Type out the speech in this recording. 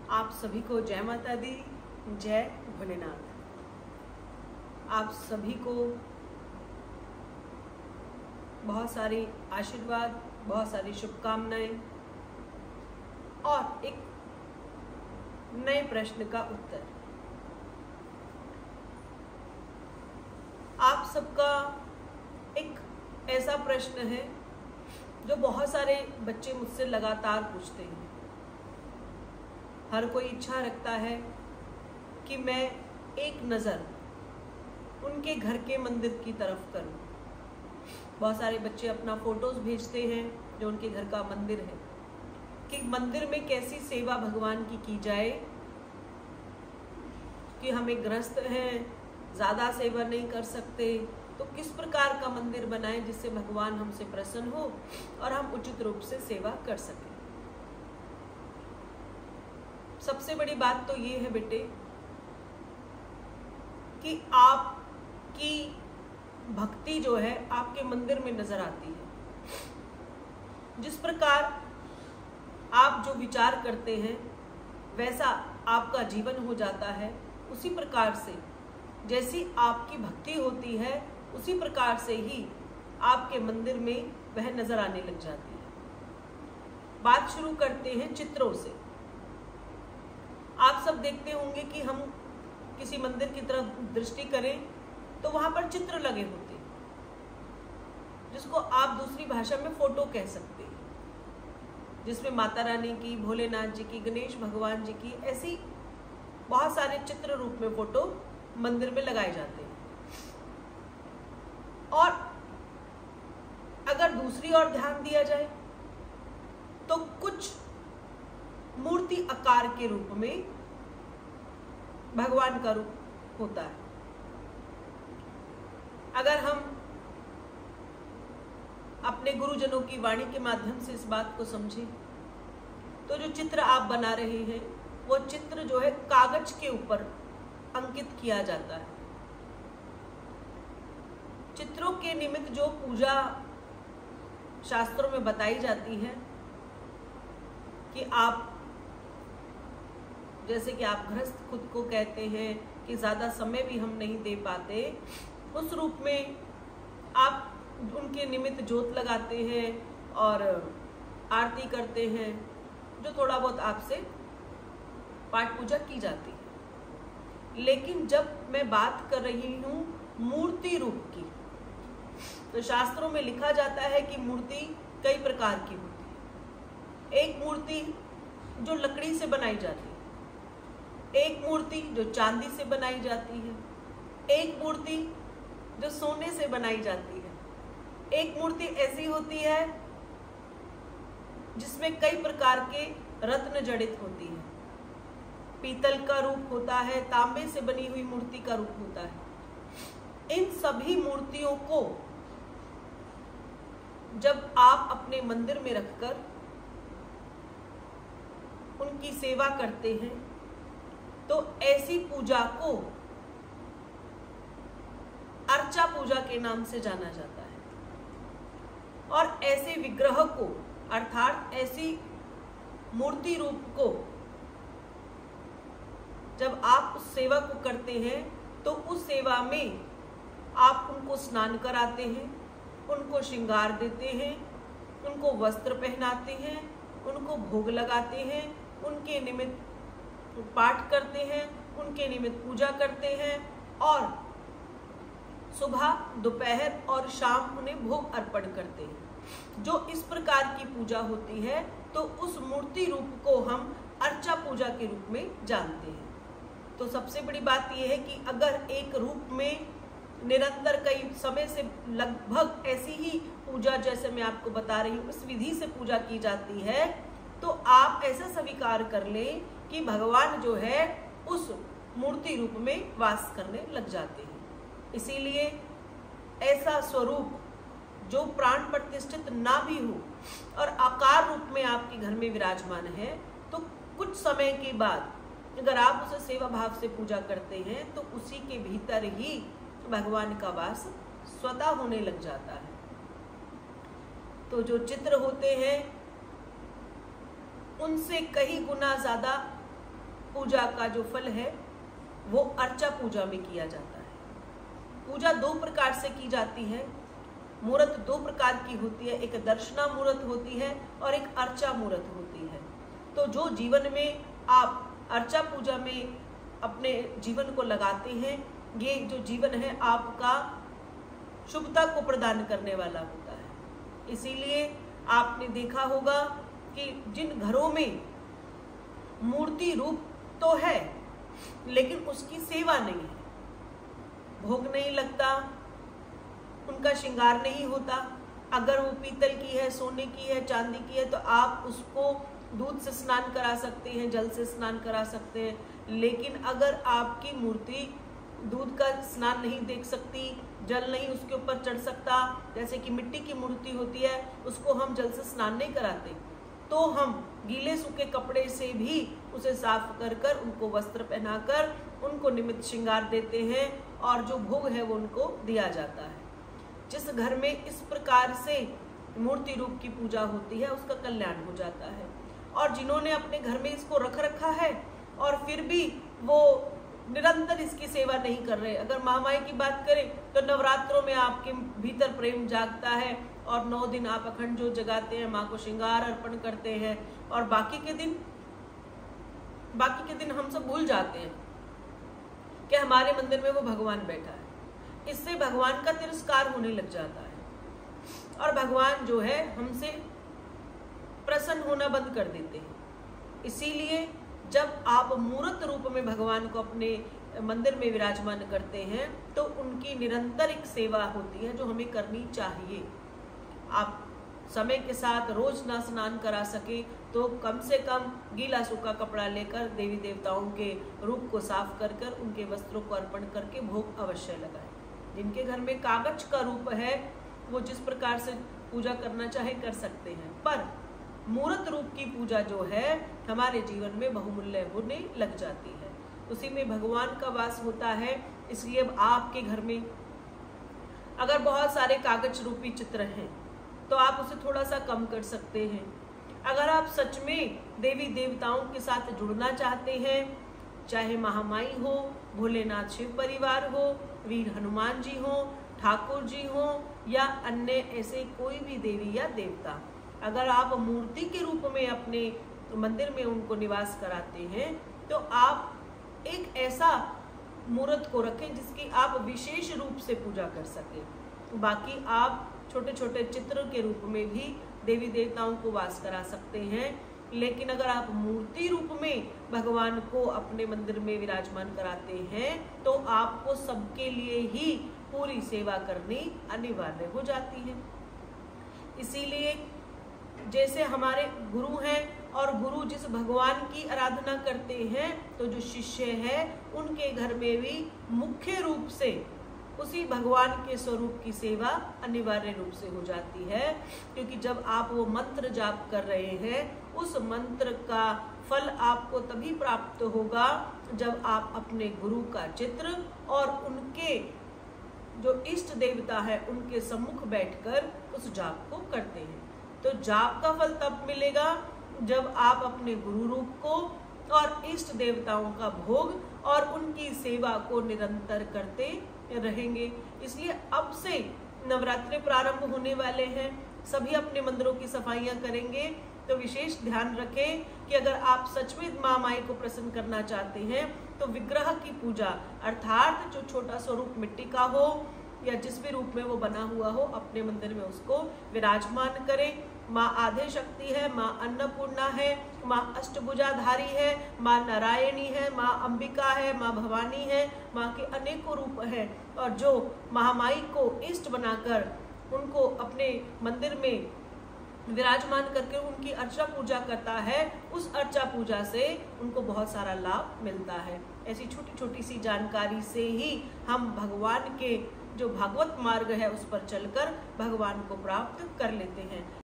आप सभी को जय माता दी, जय भोलेनाथ। आप सभी को बहुत सारी आशीर्वाद, बहुत सारी शुभकामनाएं और एक नए प्रश्न का उत्तर। आप सबका एक ऐसा प्रश्न है जो बहुत सारे बच्चे मुझसे लगातार पूछते हैं। हर कोई इच्छा रखता है कि मैं एक नज़र उनके घर के मंदिर की तरफ करूं। बहुत सारे बच्चे अपना फोटोज भेजते हैं जो उनके घर का मंदिर है, कि मंदिर में कैसी सेवा भगवान की जाए, कि हमें ग्रस्त हैं, ज़्यादा सेवा नहीं कर सकते, तो किस प्रकार का मंदिर बनाएं जिससे भगवान हमसे प्रसन्न हो और हम उचित रूप से सेवा कर सकें। सबसे बड़ी बात तो ये है बेटे कि आपकी भक्ति जो है आपके मंदिर में नजर आती है। जिस प्रकार आप जो विचार करते हैं वैसा आपका जीवन हो जाता है। उसी प्रकार से जैसी आपकी भक्ति होती है उसी प्रकार से ही आपके मंदिर में वह नजर आने लग जाती है। बात शुरू करते हैं चित्रों से। आप सब देखते होंगे कि हम किसी मंदिर की तरफ दृष्टि करें तो वहां पर चित्र लगे होते हैं, जिसको आप दूसरी भाषा में फोटो कह सकते हैं, जिसमें माता रानी की, भोलेनाथ जी की, गणेश भगवान जी की, ऐसी बहुत सारे चित्र रूप में फोटो मंदिर में लगाए जाते हैं। और अगर दूसरी ओर ध्यान दिया जाए तो कुछ मूर्ति आकार के रूप में भगवान का रूप होता है। अगर हम अपने गुरुजनों की वाणी के माध्यम से इस बात को समझें तो जो चित्र आप बना रहे हैं वो चित्र जो है कागज के ऊपर अंकित किया जाता है। चित्रों के निमित्त जो पूजा शास्त्रों में बताई जाती है कि आप, जैसे कि आप गृहस्थ खुद को कहते हैं कि ज़्यादा समय भी हम नहीं दे पाते, उस रूप में आप उनके निमित्त जोत लगाते हैं और आरती करते हैं, जो थोड़ा बहुत आपसे पाठ पूजा की जाती है। लेकिन जब मैं बात कर रही हूँ मूर्ति रूप की, तो शास्त्रों में लिखा जाता है कि मूर्ति कई प्रकार की होती है। एक मूर्ति जो लकड़ी से बनाई जाती है, एक मूर्ति जो चांदी से बनाई जाती है, एक मूर्ति जो सोने से बनाई जाती है, एक मूर्ति ऐसी होती है जिसमें कई प्रकार के रत्न जड़ित होती है। पीतल का रूप होता है, तांबे से बनी हुई मूर्ति का रूप होता है। इन सभी मूर्तियों को जब आप अपने मंदिर में रखकर उनकी सेवा करते हैं तो ऐसी पूजा को अर्चा पूजा के नाम से जाना जाता है। और ऐसे विग्रह को, अर्थात ऐसी मूर्ति रूप को जब आप उस सेवा को करते हैं तो उस सेवा में आप उनको स्नान कराते हैं, उनको श्रृंगार देते हैं, उनको वस्त्र पहनाते हैं, उनको भोग लगाते हैं, उनके निमित्त पाठ करते हैं, उनके निमित्त पूजा करते हैं और सुबह, दोपहर और शाम उन्हें भोग अर्पण करते हैं। जो इस प्रकार की पूजा होती है तो उस मूर्ति रूप को हम अर्चा पूजा के रूप में जानते हैं। तो सबसे बड़ी बात यह है कि अगर एक रूप में निरंतर कई समय से लगभग ऐसी ही पूजा, जैसे मैं आपको बता रही हूँ, इस विधि से पूजा की जाती है, तो आप ऐसा स्वीकार कर लें कि भगवान जो है उस मूर्ति रूप में वास करने लग जाते हैं। इसीलिए ऐसा स्वरूप जो प्राण प्रतिष्ठित ना भी हो और आकार रूप में आपके घर में विराजमान है, तो कुछ समय के बाद अगर आप उसे सेवा भाव से पूजा करते हैं तो उसी के भीतर ही भगवान का वास स्वतः होने लग जाता है। तो जो चित्र होते हैं उनसे कई गुना ज्यादा पूजा का जो फल है वो अर्चा पूजा में किया जाता है। पूजा दो प्रकार से की जाती है। मूर्त दो प्रकार की होती है, एक दर्शना मूर्त होती है और एक अर्चा मूर्त होती है। तो जो जीवन में आप अर्चा पूजा में अपने जीवन को लगाते हैं, ये जो जीवन है आपका शुभता को प्रदान करने वाला होता है। इसीलिए आपने देखा होगा कि जिन घरों में मूर्ति रूप तो है लेकिन उसकी सेवा नहीं है, भोग नहीं लगता, उनका श्रृंगार नहीं होता। अगर वो पीतल की है, सोने की है, चांदी की है तो आप उसको दूध से स्नान करा सकते हैं, जल से स्नान करा सकते हैं। लेकिन अगर आपकी मूर्ति दूध का स्नान नहीं देख सकती, जल नहीं उसके ऊपर चढ़ सकता, जैसे कि मिट्टी की मूर्ति होती है उसको हम जल से स्नान नहीं कराते, तो हम गीले सूखे कपड़े से भी उसे साफ कर कर उनको वस्त्र पहनाकर उनको निमित्त श्रृंगार देते हैं और जो भोग है वो उनको दिया जाता है। जिस घर में इस प्रकार से मूर्ति रूप की पूजा होती है उसका कल्याण हो जाता है। और जिन्होंने अपने घर में इसको रख रखा है और फिर भी वो निरंतर इसकी सेवा नहीं कर रहे, अगर महामाई की बात करें तो नवरात्रों में आपके भीतर प्रेम जागता है और 9 दिन आप अखंड ज्योत जगाते हैं, माँ को श्रृंगार अर्पण करते हैं और बाकी के दिन हम सब भूल जाते हैं कि हमारे मंदिर में वो भगवान बैठा है। इससे भगवान का तिरस्कार होने लग जाता है और भगवान जो है हमसे प्रसन्न होना बंद कर देते हैं। इसीलिए जब आप मूर्त रूप में भगवान को अपने मंदिर में विराजमान करते हैं तो उनकी निरंतर एक सेवा होती है जो हमें करनी चाहिए। आप समय के साथ रोज ना स्नान करा सके तो कम से कम गीला सूखा कपड़ा लेकर देवी देवताओं के रूप को साफ कर कर उनके वस्त्रों को अर्पण करके भोग अवश्य लगाएं। जिनके घर में कागज का रूप है वो जिस प्रकार से पूजा करना चाहे कर सकते हैं, पर मूर्त रूप की पूजा जो है हमारे जीवन में बहुमूल्य होने लग जाती है। उसी में भगवान का वास होता है। इसलिए अब आपके घर में अगर बहुत सारे कागज रूपी चित्र हैं तो आप उसे थोड़ा सा कम कर सकते हैं। अगर आप सच में देवी देवताओं के साथ जुड़ना चाहते हैं, चाहे महामाई हो, भोलेनाथ शिव परिवार हो, वीर हनुमान जी हो, ठाकुर जी हो या अन्य ऐसे कोई भी देवी या देवता, अगर आप मूर्ति के रूप में अपने मंदिर में उनको निवास कराते हैं तो आप एक ऐसा मूर्त को रखें जिसकी आप विशेष रूप से पूजा कर सकें। बाकी आप छोटे छोटे चित्र के रूप में भी देवी देवताओं को वास करा सकते हैं, लेकिन अगर आप मूर्ति रूप में भगवान को अपने मंदिर में विराजमान कराते हैं तो आपको सबके लिए ही पूरी सेवा करनी अनिवार्य हो जाती है। इसीलिए जैसे हमारे गुरु हैं और गुरु जिस भगवान की आराधना करते हैं तो जो शिष्य है उनके घर में भी मुख्य रूप से उसी भगवान के स्वरूप की सेवा अनिवार्य रूप से हो जाती है। क्योंकि जब आप वो मंत्र जाप कर रहे हैं उस मंत्र का फल आपको तभी प्राप्त होगा जब आप अपने गुरु का चित्र और उनके जो इष्ट देवता है उनके सम्मुख बैठकर उस जाप को करते हैं। तो जाप का फल तब मिलेगा जब आप अपने गुरु रूप को और इष्ट देवताओं का भोग और उनकी सेवा को निरंतर करते रहेंगे। इसलिए अब से नवरात्रि प्रारंभ होने वाले हैं, सभी अपने मंदिरों की सफाइयां करेंगे तो विशेष ध्यान रखें कि अगर आप सच में माँ माई को प्रसन्न करना चाहते हैं तो विग्रह की पूजा अर्थात जो छोटा स्वरूप मिट्टी का हो या जिस भी रूप में वो बना हुआ हो अपने मंदिर में उसको विराजमान करें। माँ आधे शक्ति है, माँ अन्नपूर्णा है, माँ अष्टभुजाधारी है, माँ नारायणी है, माँ अंबिका है, माँ भवानी है, माँ के अनेकों रूप हैं। और जो महामाई को इष्ट बनाकर उनको अपने मंदिर में विराजमान करके उनकी अर्चा पूजा करता है, उस अर्चा पूजा से उनको बहुत सारा लाभ मिलता है। ऐसी छोटी छोटी सी जानकारी से ही हम भगवान के जो भागवत मार्ग है उस पर चलकर भगवान को प्राप्त कर लेते हैं।